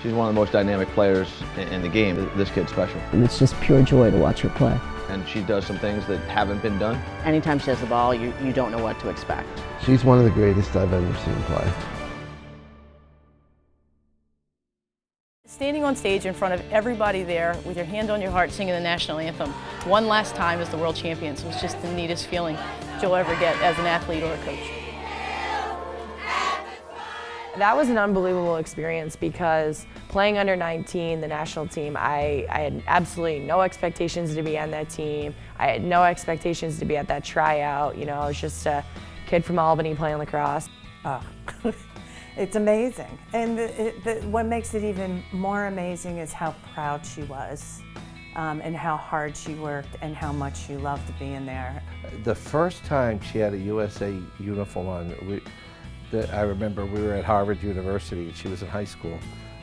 She's one of the most dynamic players in the game. This kid's special. And it's just pure joy to watch her play. And she does some things that haven't been done. Anytime she has the ball, you don't know what to expect. She's one of the greatest I've ever seen play. Standing on stage in front of everybody there with your hand on your heart singing the national anthem one last time as the world champions was just the neatest feeling you'll ever get as an athlete or a coach. That was an unbelievable experience because playing under 19, the national team, I had absolutely no expectations to be on that team. I had no expectations to be at that tryout. You know, I was just a kid from Albany playing lacrosse. Oh. It's amazing. And what makes it even more amazing is how proud she was and how hard she worked and how much she loved being there. The first time she had a USA uniform on, I remember we were at Harvard University and she was in high school.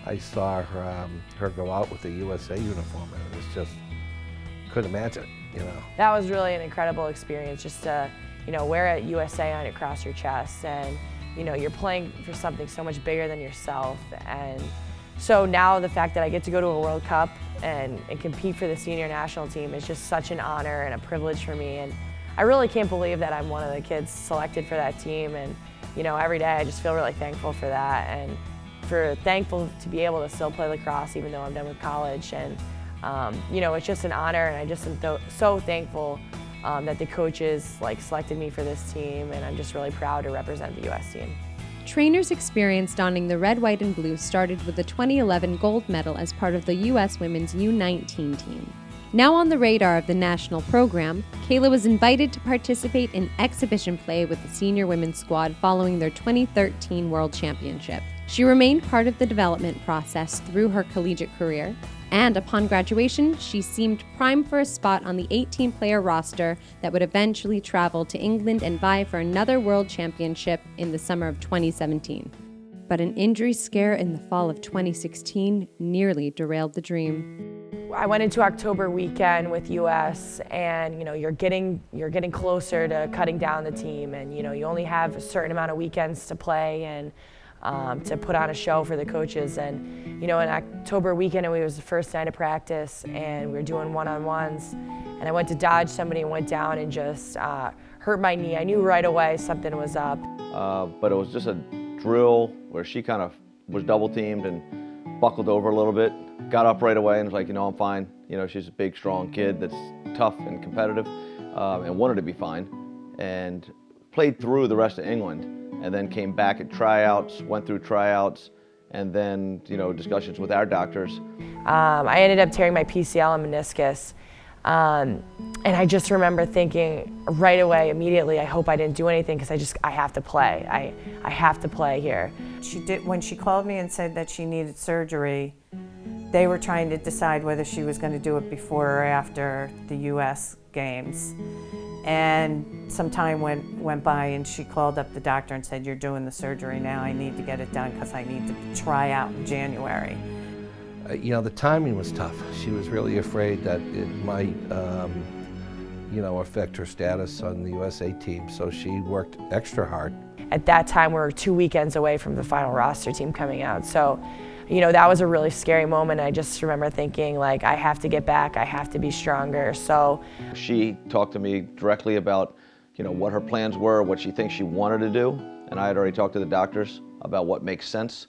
I saw her go out with a USA uniform and it was just, couldn't imagine it, you know. That was really an incredible experience just to, you know, wear a USA on it across your chest and, you know, you're playing for something so much bigger than yourself. And so now the fact that I get to go to a World Cup and compete for the senior national team is just such an honor and a privilege for me. And I really can't believe that I'm one of the kids selected for that team. And, you know, every day I just feel really thankful for that and thankful to be able to still play lacrosse even though I'm done with college. And, you know, it's just an honor and I just am so thankful that the coaches selected me for this team, and I'm just really proud to represent the U.S. team. Treanor's experience donning the red, white, and blue started with the 2011 gold medal as part of the U.S. women's U19 team. Now on the radar of the national program, Kayla was invited to participate in exhibition play with the senior women's squad following their 2013 World Championship. She remained part of the development process through her collegiate career, and upon graduation, she seemed primed for a spot on the 18-player roster that would eventually travel to England and vie for another World Championship in the summer of 2017. But an injury scare in the fall of 2016 nearly derailed the dream. I went into October weekend with US and, you know, you're getting closer to cutting down the team and, you know, you only have a certain amount of weekends to play and to put on a show for the coaches. And, you know, in October weekend, it was the first night of practice and we were doing one-on-ones. And I went to dodge somebody and went down and just hurt my knee. I knew right away something was up. But it was just a drill where she kind of was double teamed and buckled over a little bit, got up right away and was like, you know, I'm fine. You know, she's a big, strong kid that's tough and competitive and wanted to be fine. And played through the rest of England. And then came back at tryouts, went through tryouts, and then, you know, discussions with our doctors. I ended up tearing my PCL and meniscus. And I just remember thinking right away, immediately, I hope I didn't do anything because I have to play. I have to play here. When she called me and said that she needed surgery, they were trying to decide whether she was going to do it before or after the US games. And some time went by and she called up the doctor and said, you're doing the surgery now, I need to get it done because I need to try out in January. You know, the timing was tough. She was really afraid that it might, you know, affect her status on the USA team, so she worked extra hard. At that time, we were 2 weekends away from the final roster team coming out, so you know, that was a really scary moment. I just remember thinking, like, I have to get back, I have to be stronger. So she talked to me directly about, you know, what her plans were, what she thinks she wanted to do, and I had already talked to the doctors about what makes sense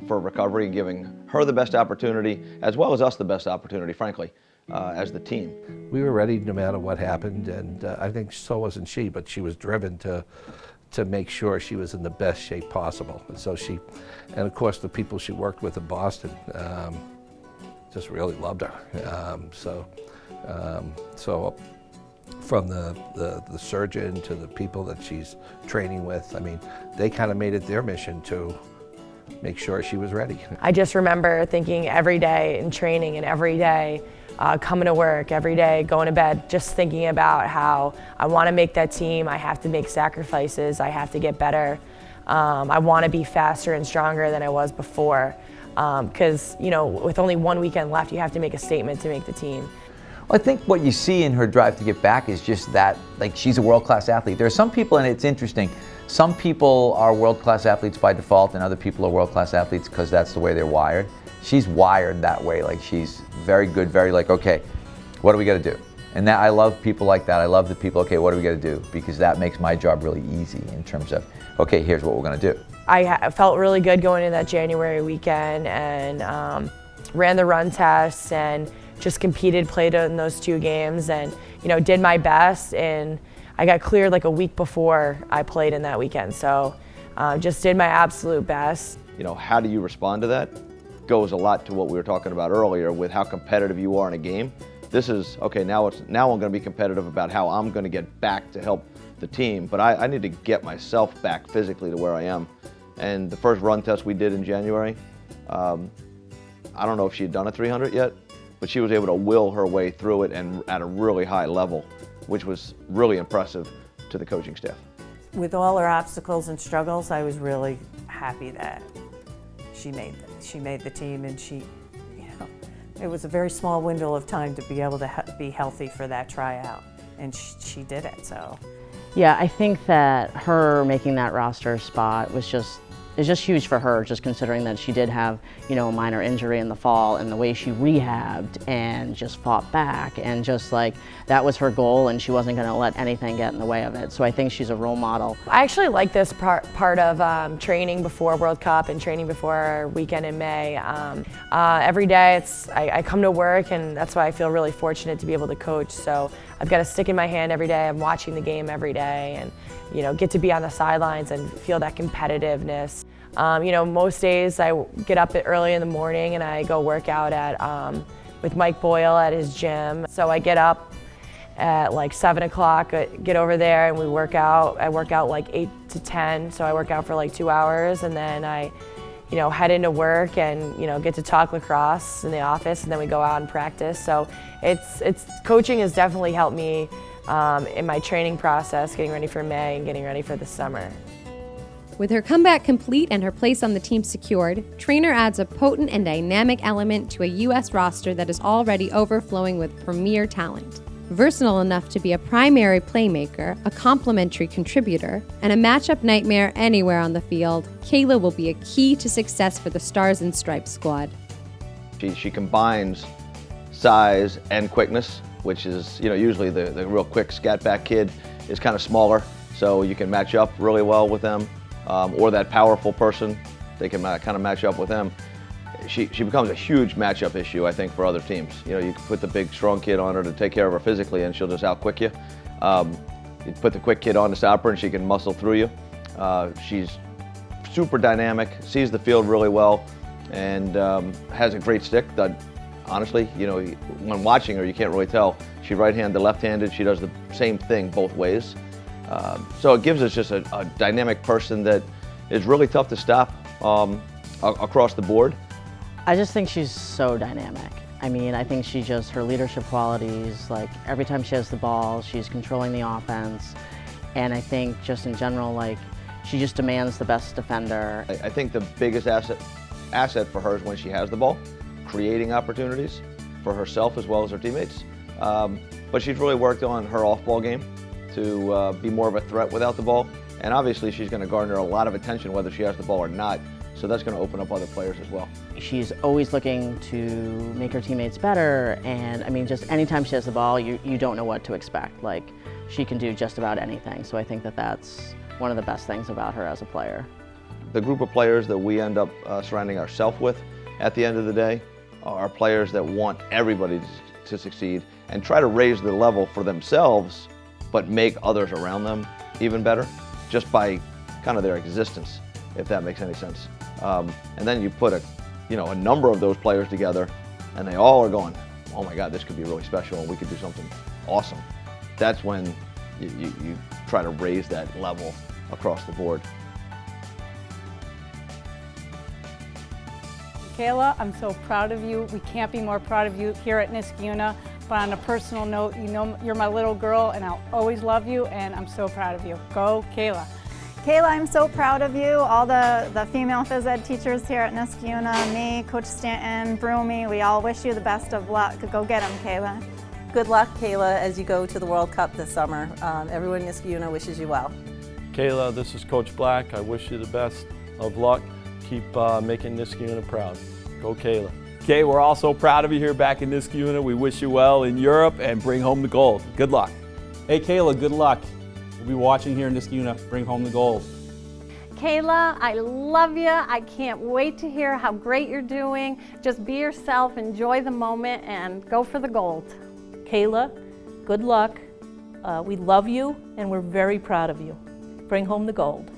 for recovery and giving her the best opportunity, as well as us the best opportunity, frankly, as the team. We were ready no matter what happened, and I think so wasn't she, but she was driven to make sure she was in the best shape possible. And so and of course the people she worked with in Boston just really loved her. So from the surgeon to the people that she's training with, I mean, they kind of made it their mission to make sure she was ready. I just remember thinking every day in training and every day coming to work, every day going to bed, just thinking about how I want to make that team, I have to make sacrifices, I have to get better. I want to be faster and stronger than I was before. Because, you know, with only 1 weekend left, you have to make a statement to make the team. Well, I think what you see in her drive to get back is just that, like, she's a world-class athlete. There are some people, and it's interesting, Some people are world-class athletes by default, and other people are world-class athletes because that's the way they're wired. She's wired that way. Like, she's very good, very like, okay, what do we got to do? And that, I love people like that. I love the people, okay, what do we got to do? Because that makes my job really easy in terms of, okay, here's what we're going to do. I felt really good going into that January weekend and ran the run tests and just competed, played in those 2 games, and did my best. And I got cleared like a week before I played in that weekend, so just did my absolute best. How do you respond to that? Goes a lot to what we were talking about earlier with how competitive you are in a game. This is, okay, now I'm going to be competitive about how I'm going to get back to help the team, but I need to get myself back physically to where I am. And the first run test we did in January, I don't know if she had done a 300 yet, but she was able to will her way through it and at a really high level, which was really impressive to the coaching staff. With all her obstacles and struggles, I was really happy that she made the team, and it was a very small window of time to be able to be healthy for that tryout, and she did it. So, yeah, I think that her making that roster spot was just huge for her, just considering that she did have, a minor injury in the fall, and the way she rehabbed and just fought back, and just like that was her goal, and she wasn't going to let anything get in the way of it. So I think she's a role model. I actually like this part of training before World Cup and training before our weekend in May. Every day I come to work, and that's why I feel really fortunate to be able to coach. So I've got a stick in my hand every day. I'm watching the game every day, and get to be on the sidelines and feel that competitiveness. Most days I get up early in the morning and I go work out with Mike Boyle at his gym. So I get up at like 7 o'clock, get over there, and we work out. I work out like 8 to 10, so I work out for like 2 hours, and then I head into work and get to talk lacrosse in the office, and then we go out and practice. So coaching has definitely helped me in my training process, getting ready for May and getting ready for the summer. With her comeback complete and her place on the team secured, Treanor adds a potent and dynamic element to a U.S. roster that is already overflowing with premier talent. Versatile enough to be a primary playmaker, a complementary contributor, and a matchup nightmare anywhere on the field, Kayla will be a key to success for the Stars and Stripes squad. She combines size and quickness, which is, usually the real quick scat back kid is kind of smaller, so you can match up really well with them. Or that powerful person, they can kind of match up with them. She becomes a huge matchup issue, I think, for other teams. You can put the big, strong kid on her to take care of her physically, and she'll just out-quick you. You put the quick kid on to stop her, and she can muscle through you. She's super dynamic, sees the field really well, and has a great stick that, honestly, when watching her, you can't really tell. She's right-handed, left-handed. She does the same thing both ways. So it gives us just a dynamic person that is really tough to stop across the board. I just think she's so dynamic. I mean, I think her leadership qualities, like every time she has the ball, she's controlling the offense. And I think just in general, like, she just demands the best defender. I think the biggest asset for her is when she has the ball, creating opportunities for herself as well as her teammates. But she's really worked on her off-ball game to be more of a threat without the ball. And obviously she's going to garner a lot of attention whether she has the ball or not. So that's going to open up other players as well. She's always looking to make her teammates better. And I mean, just anytime she has the ball, you don't know what to expect. Like, she can do just about anything. So I think that's one of the best things about her as a player. The group of players that we end up surrounding ourselves with at the end of the day are players that want everybody to succeed and try to raise the level for themselves, but make others around them even better just by kind of their existence, if that makes any sense. And then you put a number of those players together, and they all are going, oh my God, this could be really special, and we could do something awesome. That's when you try to raise that level across the board. Kayla, I'm so proud of you. We can't be more proud of you here at Niskayuna. But on a personal note, you're my little girl, and I'll always love you, and I'm so proud of you. Go, Kayla. Kayla, I'm so proud of you. All the female phys ed teachers here at Niskayuna, me, Coach Stanton, Broomy, we all wish you the best of luck. Go get them, Kayla. Good luck, Kayla, as you go to the World Cup this summer. Everyone in Niskayuna wishes you well. Kayla, this is Coach Black. I wish you the best of luck. Keep making Niskayuna proud. Go Kayla. Okay, we're all so proud of you here back in Niskayuna. We wish you well in Europe and bring home the gold. Good luck. Hey Kayla, good luck. We'll be watching here in Niskayuna. Bring home the gold. Kayla, I love you. I can't wait to hear how great you're doing. Just be yourself, enjoy the moment, and go for the gold. Kayla, good luck. We love you, and we're very proud of you. Bring home the gold.